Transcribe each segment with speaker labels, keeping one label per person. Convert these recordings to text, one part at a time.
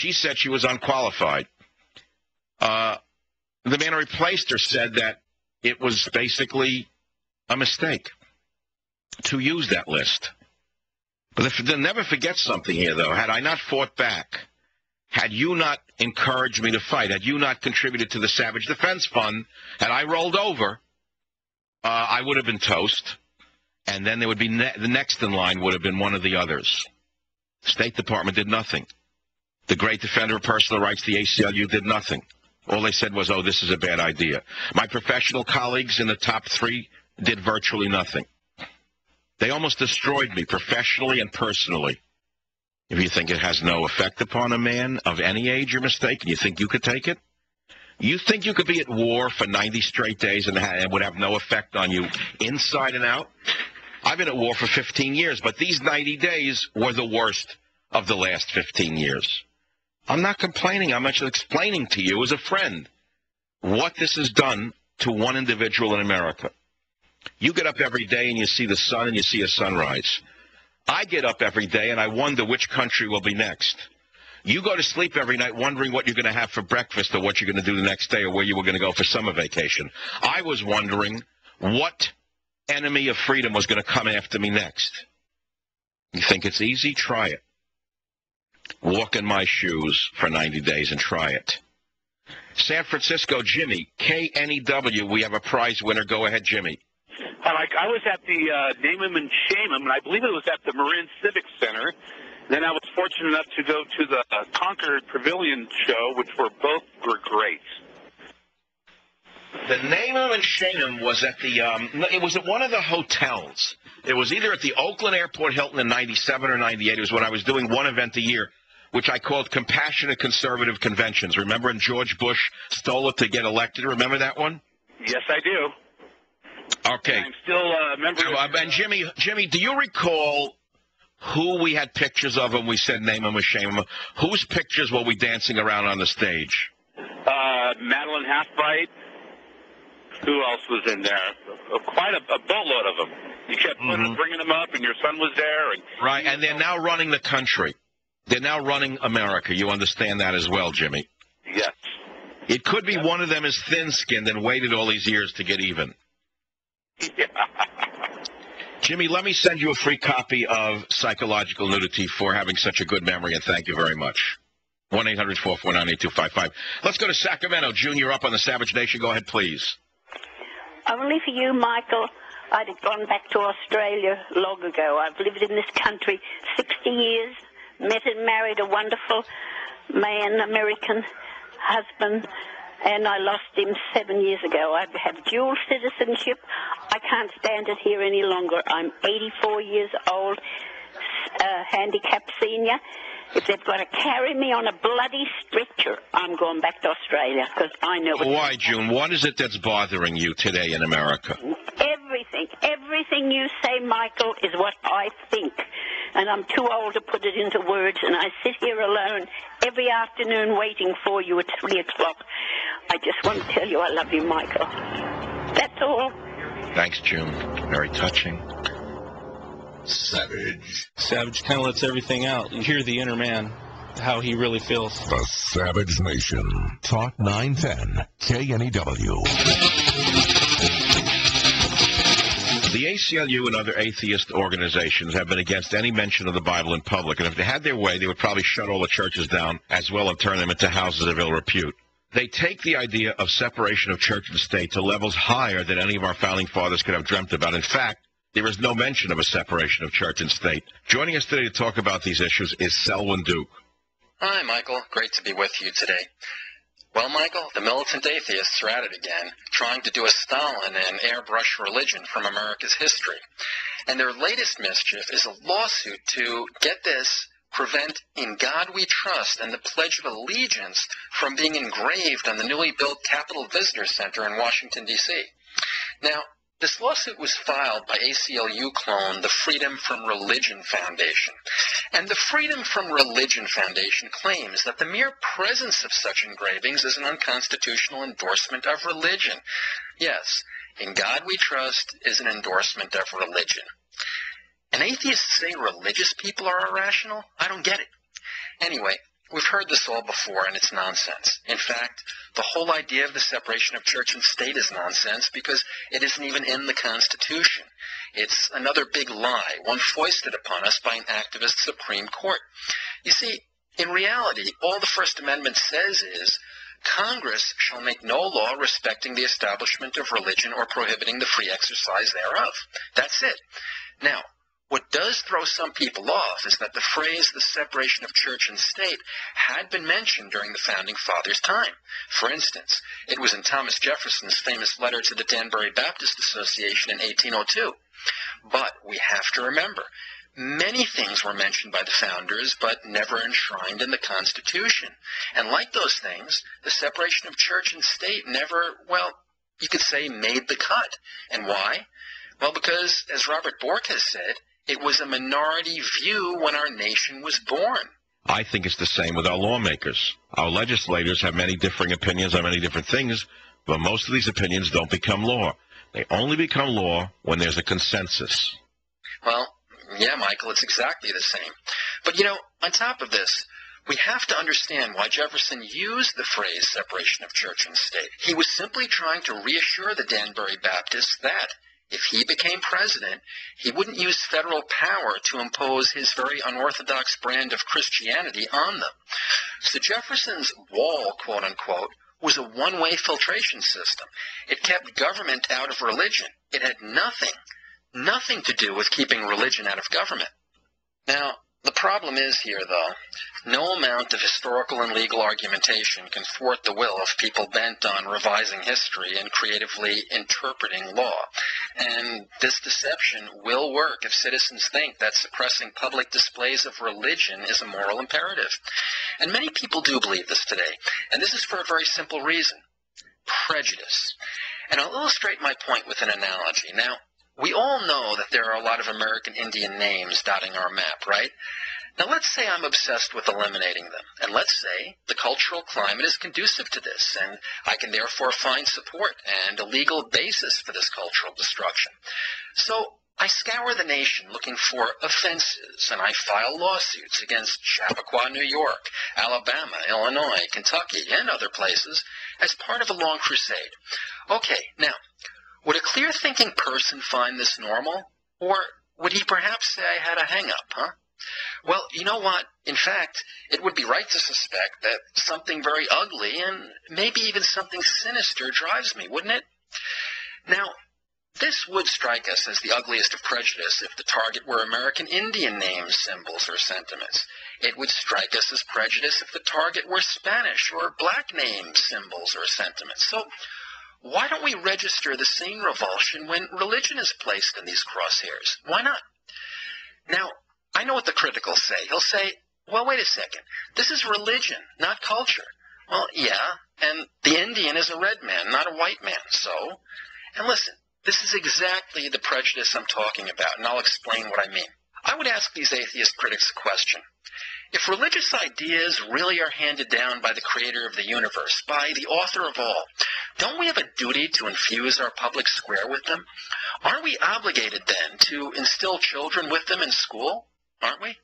Speaker 1: She said she was unqualified. The man who replaced her said that it was basically a mistake to use that list. But never forget something here, though. Had I not fought back, had you not encouraged me to fight, had you not contributed to the Savage Defense Fund, had I rolled over, I would have been toast. And then there would be the next in line would have been one of the others. State Department did nothing. The great defender of personal rights, the ACLU, did nothing. All they said was, oh, this is a bad idea. My professional colleagues in the top 3 did virtually nothing. They almost destroyed me professionally and personally. If you think it has no effect upon a man of any age, you're mistaken. You think you could take it? You think you could be at war for 90 straight days and it would have no effect on you inside and out? I've been at war for 15 years, but these 90 days were the worst of the last 15 years. I'm not complaining. I'm actually explaining to you as a friend what this has done to one individual in America. You get up every day and you see the sun and you see a sunrise. I get up every day and I wonder which country will be next. You go to sleep every night wondering what you're going to have for breakfast or what you're going to do the next day or where you were going to go for summer vacation. I was wondering what enemy of freedom was going to come after me next. You think it's easy? Try it. Walk in my shoes for 90 days and try it. San Francisco, Jimmy, KNEW, we have a prize winner. Go ahead, Jimmy.
Speaker 2: I was at the Name 'em and Shame 'em, and I believe it was at the Marin Civic Center. Then I was fortunate enough to go to the Concord Pavilion show, which were great.
Speaker 1: The Name 'em and Shame 'em was at the, it was at one of the hotels. It was either at the Oakland Airport Hilton in 97 or 98. It was when I was doing one event a year, which I called Compassionate Conservative Conventions. Remember when George Bush stole it to get elected? Remember that one?
Speaker 2: Yes, I do.
Speaker 1: Okay.
Speaker 2: I'm still a member of...
Speaker 1: And Jimmy, do you recall who we had pictures of when we said Name 'em or Shame 'em? Whose pictures were we dancing around on the stage?
Speaker 2: Madeline Halfbite. Who else was in there? Quite a boatload of them. You kept bringing them up, and your son was there.
Speaker 1: Right, and they're now running the country. They're now running America. You understand that as well, Jimmy?
Speaker 2: Yes.
Speaker 1: It could be one of them is thin-skinned and waited all these years to get even.
Speaker 2: Yeah.
Speaker 1: Jimmy, let me send you a free copy of Psychological Nudity for having such a good memory, and thank you very much. 1-800-449-8255. Let's go to Sacramento. June, you're up on the Savage Nation. Go ahead, please.
Speaker 3: Only for you, Michael. I'd have gone back to Australia long ago. I've lived in this country 60 years, met and married a wonderful man, American husband, and I lost him 7 years ago. I have dual citizenship. I can't stand it here any longer. I'm 84 years old, handicapped senior. If they've got to carry me on a bloody stretcher, I'm going back to Australia because I know it's...
Speaker 1: Why, June? What is it that's bothering you today in America?
Speaker 3: Everything you say, Michael, is what I think. And I'm too old to put it into words, and I sit here alone every afternoon waiting for you at 3 o'clock. I just want to tell you I love you, Michael. That's all.
Speaker 1: Thanks, June. Very touching.
Speaker 4: Savage kind of lets everything out. You hear the inner man, how he really feels.
Speaker 5: The Savage Nation. Talk 910 KNEW.
Speaker 1: The ACLU and other atheist organizations have been against any mention of the Bible in public, and if they had their way, they would probably shut all the churches down as well and turn them into houses of ill repute. They take the idea of separation of church and state to levels higher than any of our founding fathers could have dreamt about. In fact, there is no mention of a separation of church and state. Joining us today to talk about these issues is Selwyn Duke.
Speaker 6: Hi, Michael. Great to be with you today. Well, Michael, the militant atheists are at it again, trying to do a Stalin and airbrush religion from America's history. And their latest mischief is a lawsuit to, get this, prevent In God We Trust and the Pledge of Allegiance from being engraved on the newly built Capitol Visitor Center in Washington, D.C. Now, this lawsuit was filed by ACLU clone, the Freedom from Religion Foundation. And the Freedom from Religion Foundation claims that the mere presence of such engravings is an unconstitutional endorsement of religion. Yes, In God We Trust is an endorsement of religion. And atheists say religious people are irrational? I don't get it. Anyway, we've heard this all before, and it's nonsense. In fact, the whole idea of the separation of church and state is nonsense because it isn't even in the Constitution. It's another big lie, one foisted upon us by an activist Supreme Court. You see, in reality, all the First Amendment says is, Congress shall make no law respecting the establishment of religion or prohibiting the free exercise thereof. That's it. Now, what does throw some people off is that the phrase, the separation of church and state, had been mentioned during the Founding Fathers' time. For instance, it was in Thomas Jefferson's famous letter to the Danbury Baptist Association in 1802. But we have to remember, many things were mentioned by the founders, but never enshrined in the Constitution. And like those things, the separation of church and state never, well, you could say, made the cut. And why? Well, because, as Robert Bork has said, it was a minority view when our nation was born.
Speaker 1: I think it's the same with our lawmakers. Our legislators have many differing opinions on many different things, but most of these opinions don't become law. They only become law when there's a consensus.
Speaker 6: Well, yeah, Michael, it's exactly the same. But, you know, on top of this, we have to understand why Jefferson used the phrase separation of church and state. He was simply trying to reassure the Danbury Baptists that if he became president, he wouldn't use federal power to impose his very unorthodox brand of Christianity on them. So Jefferson's wall, quote-unquote, was a one-way filtration system. It kept government out of religion. It had nothing to do with keeping religion out of government. Now, the problem is here, though, no amount of historical and legal argumentation can thwart the will of people bent on revising history and creatively interpreting law. And this deception will work if citizens think that suppressing public displays of religion is a moral imperative. And many people do believe this today, and this is for a very simple reason: prejudice. And I'll illustrate my point with an analogy. Now, we all know that there are a lot of American Indian names dotting our map, right? Now, let's say I'm obsessed with eliminating them, and let's say the cultural climate is conducive to this, and I can therefore find support and a legal basis for this cultural destruction. So I scour the nation looking for offenses, and I file lawsuits against Chappaqua, New York, Alabama, Illinois, Kentucky, and other places as part of a long crusade. Okay, now, would a clear-thinking person find this normal? Or would he perhaps say I had a hang-up, huh? Well, you know what? In fact, it would be right to suspect that something very ugly and maybe even something sinister drives me, wouldn't it? Now, this would strike us as the ugliest of prejudice if the target were American Indian names, symbols, or sentiments. It would strike us as prejudice if the target were Spanish or black names, symbols, or sentiments. So why don't we register the same revulsion when religion is placed in these crosshairs? Why not? Now, I know what the critic will say. He'll say, well, wait a second. This is religion, not culture. Well, yeah, and the Indian is a red man, not a white man, so? And listen, this is exactly the prejudice I'm talking about, and I'll explain what I mean. I would ask these atheist critics a question. If religious ideas really are handed down by the creator of the universe, by the author of all, don't we have a duty to infuse our public square with them? Aren't we obligated then to instill children with them in school? Aren't we?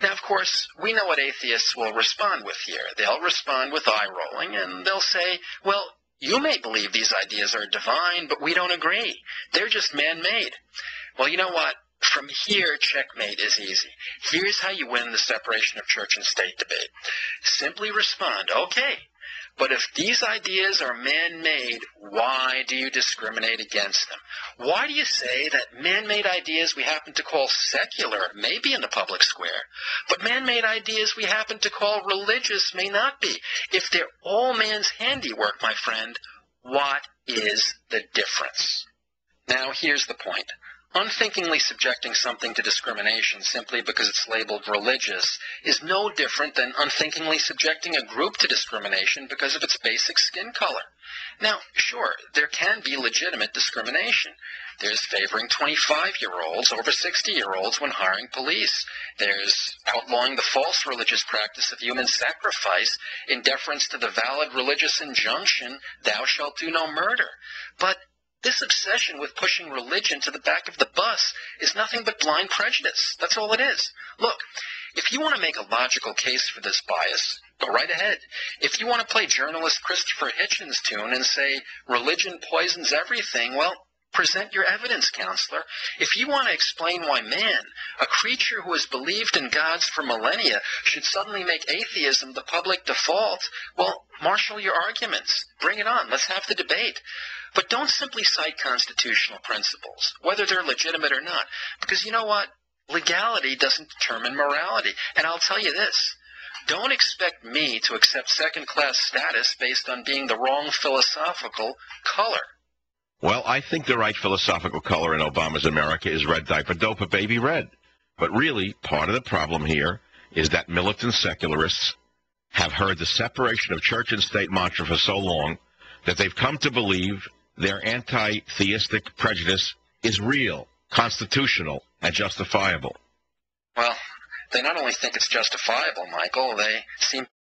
Speaker 6: Now, of course, we know what atheists will respond with here. They'll respond with eye-rolling, and they'll say, well, you may believe these ideas are divine, but we don't agree. They're just man-made. Well, you know what? From here, checkmate is easy. Here's how you win the separation of church and state debate. Simply respond, okay, but if these ideas are man-made, why do you discriminate against them? Why do you say that man-made ideas we happen to call secular may be in the public square, but man-made ideas we happen to call religious may not be? If they're all man's handiwork, my friend, what is the difference? Now, here's the point. Unthinkingly subjecting something to discrimination simply because it's labeled religious is no different than unthinkingly subjecting a group to discrimination because of its basic skin color. Now, sure, there can be legitimate discrimination. There's favoring 25-year-olds over 60-year-olds when hiring police. There's outlawing the false religious practice of human sacrifice in deference to the valid religious injunction, thou shalt do no murder. But this obsession with pushing religion to the back of the bus is nothing but blind prejudice. That's all it is. Look, If you want to make a logical case for this bias, go right ahead. If you want to play journalist Christopher Hitchens' tune and say religion poisons everything, well, present your evidence, counselor. If you want to explain why man, a creature who has believed in gods for millennia, should suddenly make atheism the public default, well, marshal your arguments. Bring it on. Let's have the debate. But don't simply cite constitutional principles, whether they're legitimate or not, because you know what? Legality doesn't determine morality. And I'll tell you this. Don't expect me to accept second-class status based on being the wrong philosophical color.
Speaker 1: Well, I think the right philosophical color in Obama's America is red diaper dope, baby red. But really, part of the problem here is that militant secularists have heard the separation of church and state mantra for so long that they've come to believe their anti-theistic prejudice is real, constitutional, and justifiable.
Speaker 6: Well, they not only think it's justifiable, Michael, they seem